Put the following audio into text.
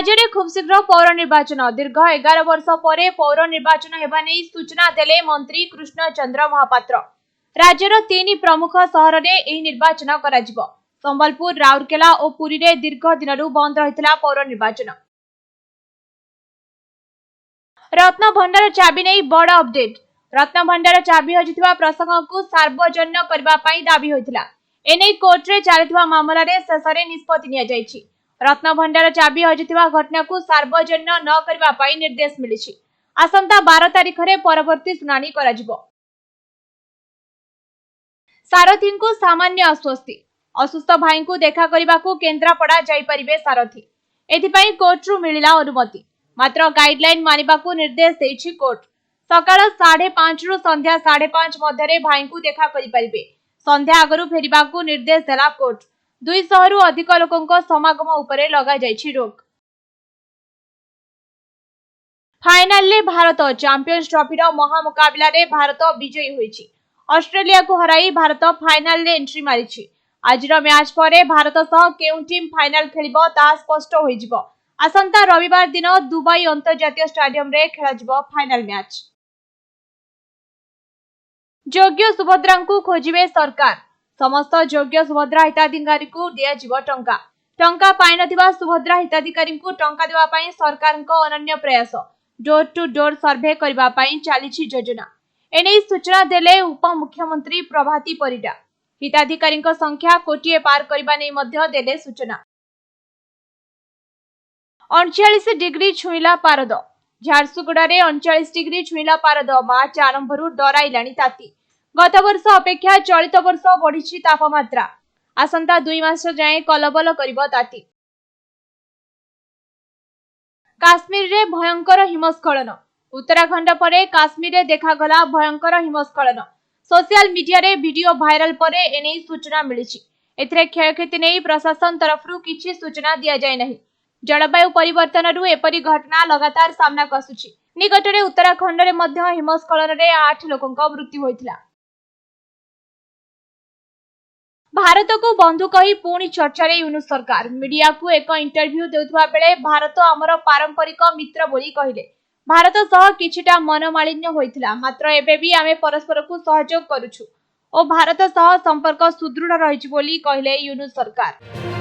राज्य में खूब शीघ्र पौर निर्वाचन दीर्घ 11 वर्ष पर पौर निर्वाचन हेबा नै सूचना देले मंत्री कृष्ण चंद्र महापात्र। राज्यर 3 प्रमुख सहर में यह निर्वाचन करा जिवो। संबलपुर, राउरकेला और पुरी रे दीर्घ दिनरू बंद रहितला पौर निर्वाचन। रत्न भंडार चाबी नहीं बड़ अपडेट। रत्न भंडार चाबी हजिथिबा प्रसंग को सार्वजनिक करबा पई दाबी होइतिला। एनै कोर्ट रे चलिथिबा मामला रे शेषरे निष्पत्ति निया जायछि। रत्न भंडार चाबी हजिथिबा घटना को सार्वजनिक न करबा पई निर्देश मिलिछि। आसंता 12 तारिख रे परवर्ती सुनानी करा जिवो। सारथी को सामान्य अस्वस्थी। असुस्थ भाई को देखा करबा को केन्द्रापड़ा जाई परिबे सारथी। एथिपई कोर्ट रु मिलिला अनुमति। मात्र गाइडलाइन मानिबा को निर्देश देछि कोर्ट। सकाळ 5:30 रु संध्या 5:30 मध्यरे भाई को देखा करि परिबे। संध्या आगरु फेरिबा को निर्देश देला कोर्ट। 200 रु अधिक लोकंक समागम उपरे लगा जायछि रोक। फाइनल ले भारत चैंपियंस ट्रॉफी रो महा मुकाबला रे भारत विजयी होईछि। ऑस्ट्रेलिया को हराई भारत फाइनल ले एंट्री मारिछि। आजिर मैच परे भारत सह केउ टीम फाइनल खेलिबो ता स्पष्ट होई जिवो। आसंता रविवार दिन दुबई अंतर्जातीय स्टेडियम रे खेला जिवो फाइनल मैच। योग्य सुभद्रा को खोजिबे सरकार। समस्त योग्य सुभद्रा हिताधिकारी को दिया जिवो टंका। टंका पाई नथिबा सुभद्रा हिताधिकारी को टंका देवा पई सरकार को अनन्य प्रयास। डोर टू डोर सर्वे करबा पई चालिछि योजना। एनै सूचना देले उप मुख्यमंत्री प्रभाती परिडा। हिताधिकारी संख्या कोटिए पार करबा नै मध्य देले सूचना। 39 डिग्री छुईला पारद। झारसुगुड़ा रे 39 डिग्री छुईला पारद। मार्च आरंभरू डराइलाणी ताती। गत वर्ष अपेक्षा चलित वर्ष बढ़िछि तापमात्रा। आसंता 2 मास जाए कलबल करिबो ताती। काश्मीर रे भयंकर हिमस्खलन। उत्तराखंड परे काश्मीर रे देखागला भयंकर हिमस्खलन। सोशल मीडिया रे वीडियो भाइरल परे एनै सूचना मिलिछि। एथरे क्षयक्षति नै प्रशासन तरफरु किछि सूचना दिया जाय नहीं। जलवायु परिवर्तन रु एपरी घटना लगातार सामना आसुछि। निकटरे उत्तराखंड रे मध्य हिमस्खलन रे 8 लोकंक मृत्यु होइथिला। भारत को बंधु कही पुणी चर्चा रे यूनुस सरकार। मीडिया को एक इंटरव्यू देउथबा बेले भारत आमर पारंपरिक मित्र बोली कहिले। भारत सह किछिटा मनमालिन्य होइथिला, मात्र एबे भी आमे परस्पर को सहयोग करूछु और भारत सह संपर्क सुदृढ़ रहिछि बोली कहिले यूनुस सरकार।